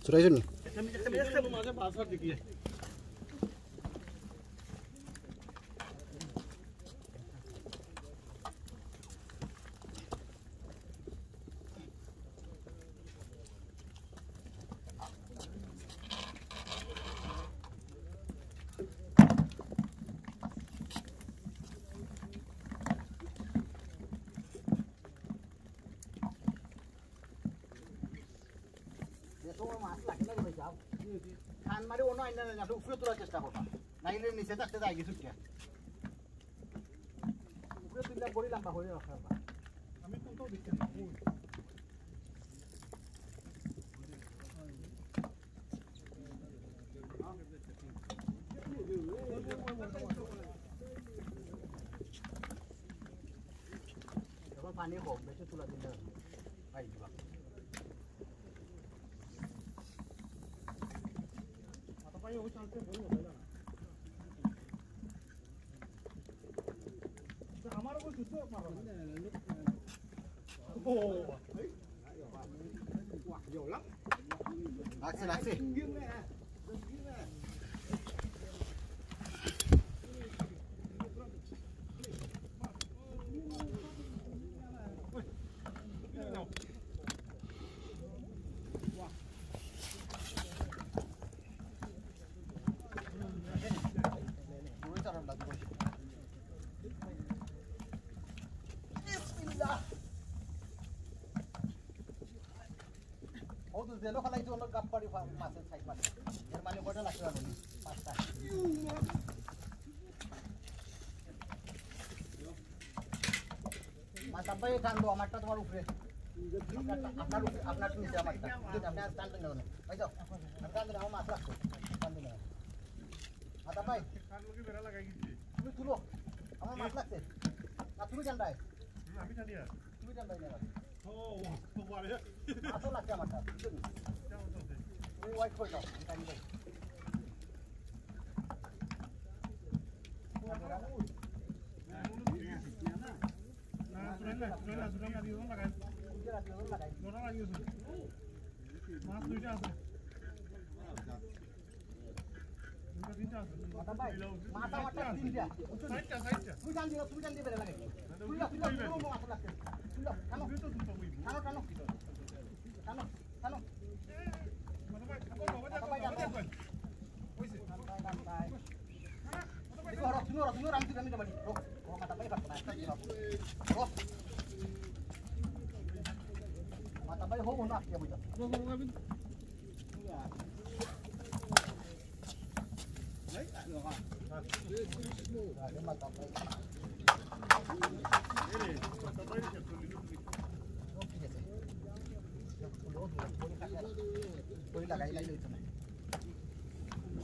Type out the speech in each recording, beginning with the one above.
চুরাইছো নি মাঝে বাসার দিকে খান মারি অন্য আইনা না উপরে তোলার চেষ্টা করবা নাইলে নিচে থাকতে যাই কিছু কে উপরে তুললে বড়ি লম্বা হয়ে রাখা আমি তো দেখতে এখন পানি কম বেশি তোলা দিলে পাই দিবা ভাই ওই চান্সে বলবো তাই না আমারও কোন সুতো মারো ও nhiều lắm লাগছে Zelo kalau itu orang kapal di pasir side mana? Jerman border lagi ada ni, pasta. Masa apa yang kan dua mata tu baru free. Apna tu ni siapa mata? Kita apna stand tu ni. Baik jauh. Stand tu nama masalah. Stand tu nama. Mata apa? kan lagi bera lagai gitu. Tu tu lo. Ama masalah tu. Nak tu jangan dah. Abi tadi ya. Tu jangan dah ni. Oh, boleh ya. Masuk lagi mata. Ini white koi tau. Ini ni. Mata bayi ho nak ya bujang.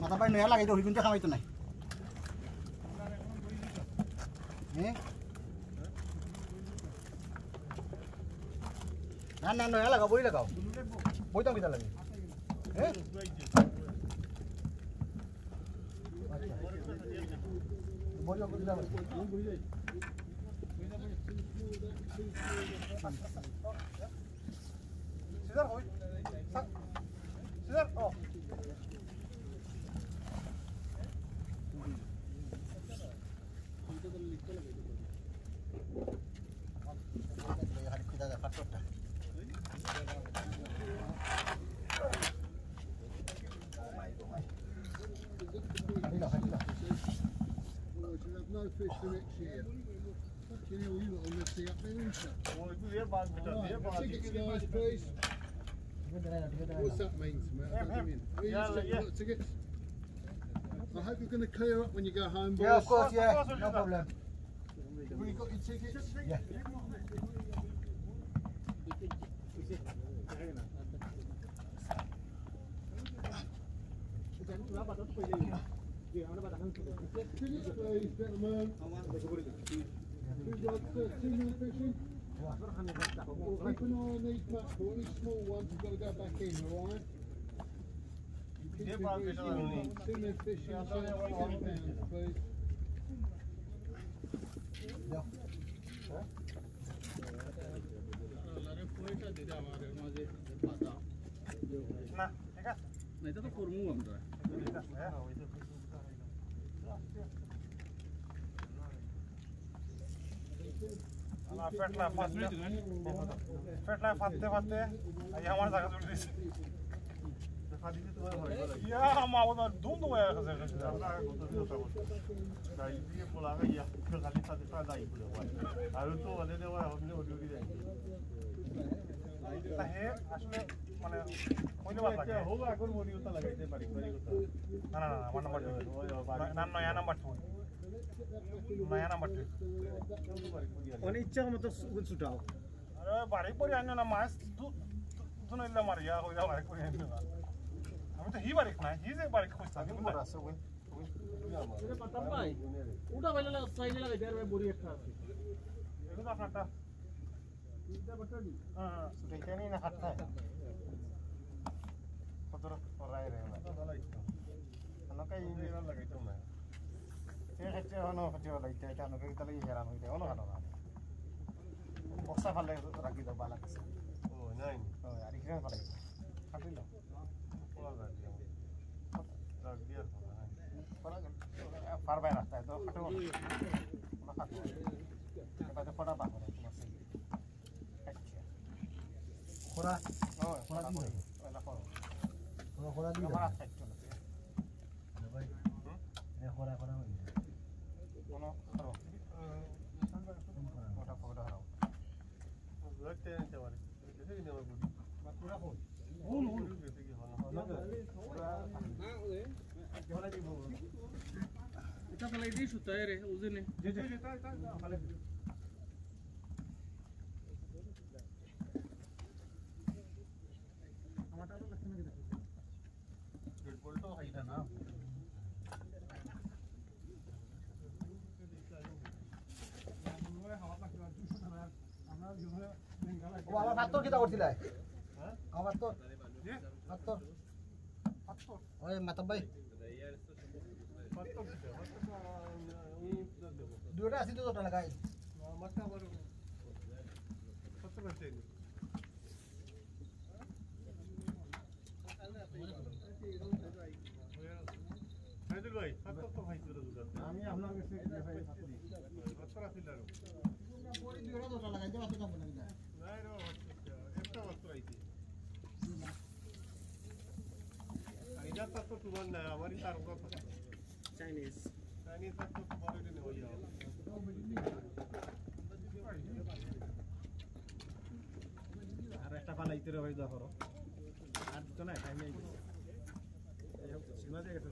Mata bayi naya lagi tu hitung je kami tu naik. Nah, naya lagi boleh lagi. Boleh tak kita lagi? Boleh aku tidak boleh. Sidar, oi. Sidar, oh. No fish for next year. Fucking hell, you lot on the sea up there, ain't you? Tickets, guys, please. What's that mean to me? What tickets? I hope you're going to clear up when you go home, boys. Yeah, of course, yeah, no problem. Have you got your tickets? Yeah. Tickets, please, gentlemen. Who'd like 2-minute fishing? Keep an eye on these mackerel. Any small ones, you've got to go back in, alright? 2-minute fishing, £10, please. Nah, ঠিক আছে না এটা তো করবো আমরা ঠিক আছে হ্যাঁ আমার পেটলা ফাটতে ফাটতে এই আমার জায়গা চলে দিয়েছে ইয়া আমার দুম দুম হয়ে গেছে আৰু তো মানে দেওয়া আপনি ওডিও কি যায় হে আসলে মানে কইলে ভালো লাগে হোক এখন ওডিওটা লাগাইতে পারি পারি কথা না না না আমার নাম্বার না নয়া নাম্বার তো নয়া নাম্বার তো অনেক ইচ্ছা মতো ছুটাও আরে বাড়ি পড়ে আনো না মাছ তো নইলা মারিয়া কইলা বাড়ি পড়ে আনো না আমি তো হি বাড়ি না হি যে বাড়ি খুঁজতা কিন্তু আছে ওই এটা পাতা পাই ওটা বাইলে সাইডে লাগাইতে আর বড়ি একটা আছে এটা আপনারটা এটা বটা দি হ্যাঁ সেটা নেই না হাতটা কত রায় রে নকাই লাগাইতে না সে হচ্ছে হনো হচ্ছে লাইতে এটা নকাই তালে হেরান হইতে হনো হানো না বক্সা ফালে রাখি দাও বালা কাছে ও নাই ও আর ইকরাম ফালে কাটিল পারবে রাস্তা তো হাঁটো এবার ফটা পা করে তোমার সেই আচ্ছা খোরা ও খোরা দিও ওলা করো তোমরা খোরা দিও আমার আচ্ছা চলো ভাই এ খোরা খোরা হই কোন করো ওটা ফটা হারাও লাগতে নিতে পারে দেখে কি নেওয়া বুঝি পুরা হই ভুল ভুল দেখে কি হলো এটা ফলাই দিই সুতায় রে ওজনে আমার ভাত কিটা করছিল আমার তো ওই মাতব ভাই দুটা আছে তো তোটা লাগাই মাথা বড় কত করতে হায়দুল ভাই কত তো ভাই করে দুটো আমি আপনার কাছে কত রাখিল আর পরি দুটা তোটা লাগাই দাও তো কাম না নাই রে একটা বস্তু আইছে এটা তো তোমার না আমারই তার কথা চাইনিজ চাইনিজ তো তোমার এটা নেওয়া যাবে আর একটা পালাইতে রে ভাই দেখো আর তো না টাইম আই গেছে এই সিনেমা দেখে তো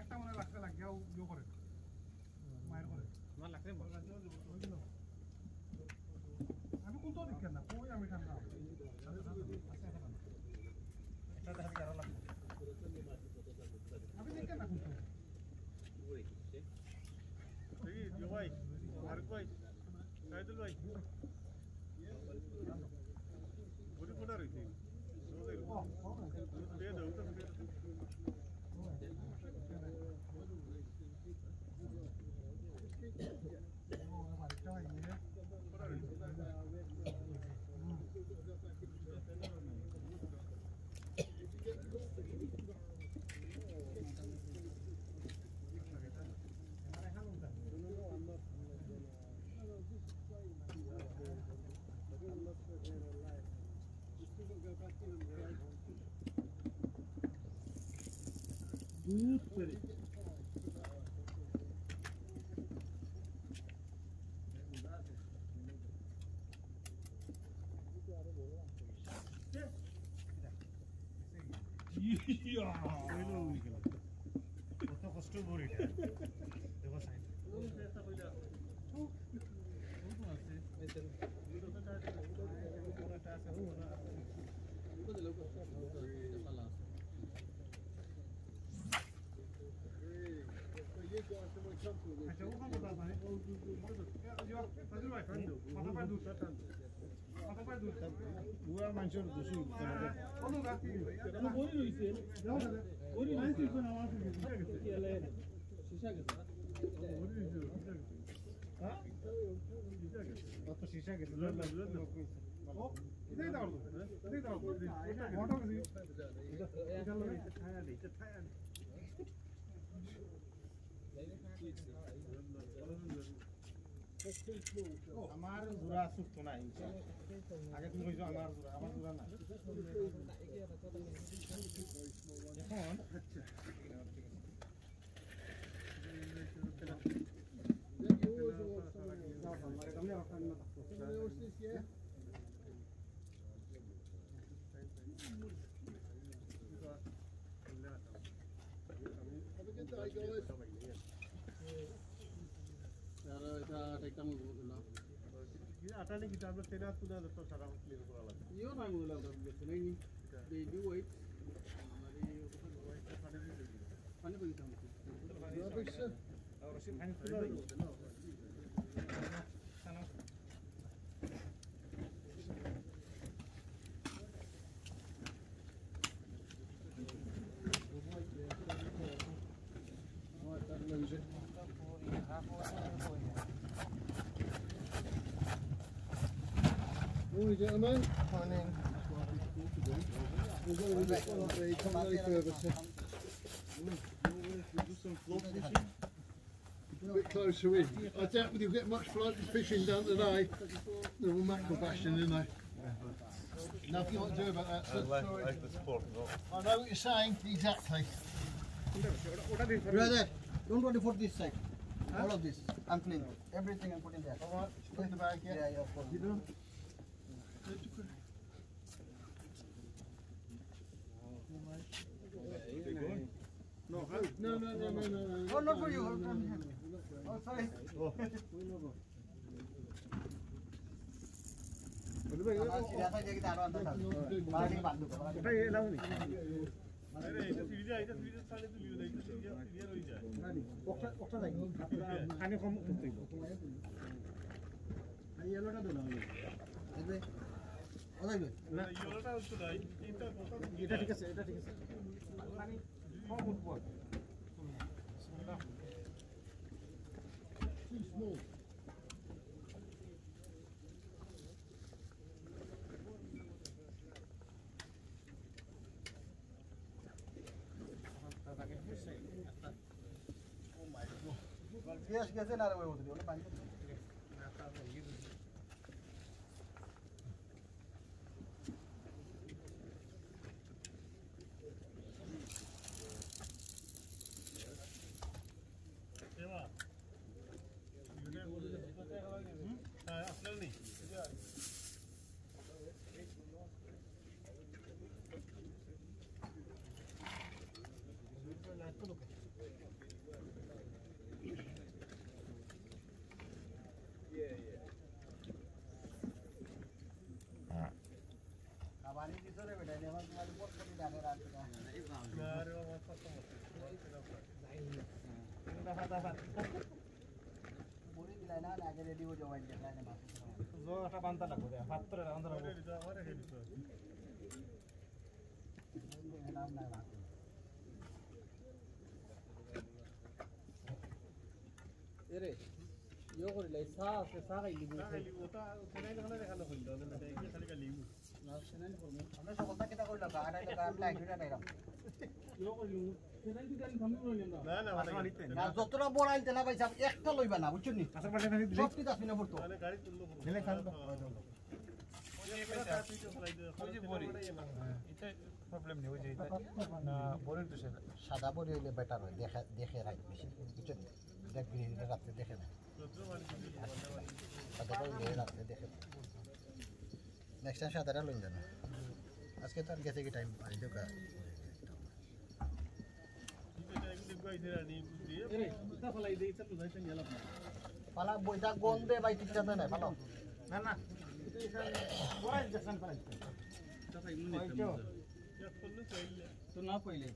একটা মনে লাগতে লাগিয়াও ইয়ে করে মায়ের করে আমার লাগছে আমি কোনটা দেখেন না কই আমি খান না এটা দেখা কি আরো লাগবে আমি দেখেন না কোনটা এই যে ভাই আর কই সাইদুল ভাই বড় কোটা রইছে দে দাও তো দুধ করে কত কষ্ট করে এটা দেখো সাইড আচ্ছা ওখানে দাদা মানে সাইদুল ভাই টান দাও মাথা পা দুটো টান দাও বুয়া মানুষের দোষী কেন বলি রইছে বলি রইছে কোন আমার কি হলে শিশা গেছে হ্যাঁ কত শিশা গেছে এটাই দাও এটাই দাও মোটর কি এটা লই ছায়া দেই ছায়া আমার জোড়া সুস্থ নাই আগে তুমি কইছো আমার জোড়া না এখন আটালে কি তারপর সেটা তুলে তো সারা ক্লিয়ার করা লাগে ইও না গুলো লাগবে নাই দে ডু ওয়েট পানি কই দাম Morning, gentlemen. Morning. We're going to be come no further, sir. A bit closer in. I doubt we'll get much floating fishing done today. They're all mackerel bashing, aren't they? Nothing you want to do about that, sir. I like the sport, no. I know what you're saying, exactly. Brother, don't worry for this side. All of this, I'm clean. Everything I'm putting there. All right, put in the bag, yeah? Yeah, of course. You do? No, no. Oh, not for you. Oh, sorry. এটা ঠিক আছে Too small. Yes, कैसे ला रहे हो उधर? उन्हें पानी हमारी किधर है बेटा? लेवल तुम्हारी बहुत बड़ी डाले रात का। बोली दिलाए ना आगे रेडी हो जाओ वाइन देखा है ना बात। जो একটা বান্তা লাগবে হাতরে আন্দর नाम ना बात। এরে ইও করিলে সা খাইলি ওটা ওখানে দেখানো হইল না এটা খালি খালি না সেনাই করব আমরা সকলটা কিটা কইলা গাড়া লাগা আমরা আইডিয়া নাইরা। ইও করিলু সেনাই দি গালি সামনে রইলেন না না না যতটা বড় আইতে না ভাই সাহেব একটা লইবা না বুঝছনি? আশেপাশে খালি সব কি দাস মিনা পড়তো। মানে গাড়ি তুললো দিলে খান তো এটা প্রবলেম নেই ওই যে না বলেন তো সেটা সাদা বড়ি হইলে বেটার হয় দেখে রাইট বেশি বুঝছনি? দেখবি রাতে দেখে না। সাদা বড়ি রাতে দেখে না। নেক্সট টাইম সাদাটা লইন জানো। আজকে তো আর গেছে কি টাইম আই দেখা। এরে তা ফলাই দেই তা বুঝাইতেন গেল না পালা বইটা গন্ধে ভাই ঠিক জানা নাই পালো। না না এটা বড় ইনজেকশন পাই তা তাই মনে নিতে তো না কইলে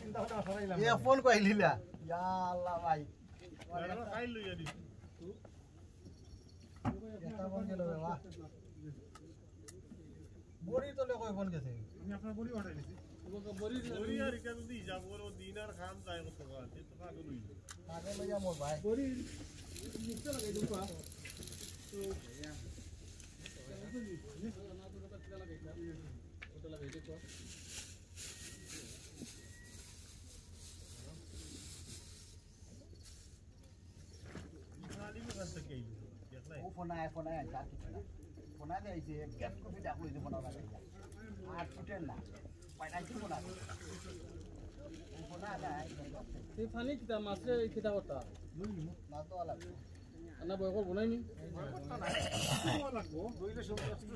চিন্তা করতে সরাইলাম এ ফোন কইলিলা ইয়া আল্লাহ ভাই খাইল লইয়া দি এটা ফোন গেল বাবা কই ফোন গেছে আমি আপনার বড়ি অর্ডার দিছি বড়ি আর এটা যদি যাব ওর দিন আর খাম যায় কত টাকা তো কাকে লই আগে লইয়া মোর ভাই বড়ি নিচে লাগাই দিন পা তো খালি মন থেকে দেখলাই ও ফোন আয় আর কিছু না ফোন আয় এই যে গ্যাপ কপি ডাক লইছে ফোন আয় আর ফুটেন না পাইনাই কি ফোন আয় ও ফোন আয় এই ফানি কিতা মাছে কিতা কথা না তো আলাদা না বয় করব নাইনি লাগবো রইলে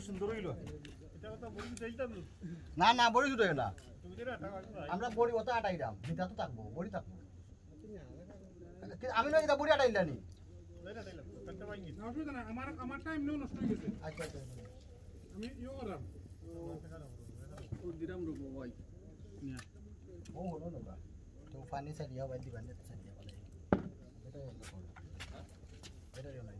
সুন্দর হইলো এটা কথা বলি চাইতাম না বড়ি দুটো না তুমি যেটা টাকা না আমরা বড়ি অত আটাইরাম ভিটা তো থাকবো বড়ি থাকবো আমি না এটা বড়ি আটাইলানি এটা দিলাম কত বাইঙ্গি না অসুবিধা না আমার টাইম নিও নষ্ট হয়ে গেছে আচ্ছা আমি ইও করাম ও দিরাম রব ভাই ও হলো না তো পানি সারিয়া বাই দিবান না সারিয়া বলে এটা এটা রে নাই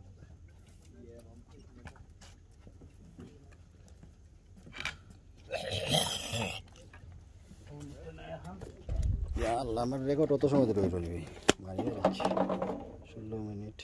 Ya Allah, আমার রেকর্ড অত সময় ধরে রইল মারি যাচ্ছে 16 মিনিট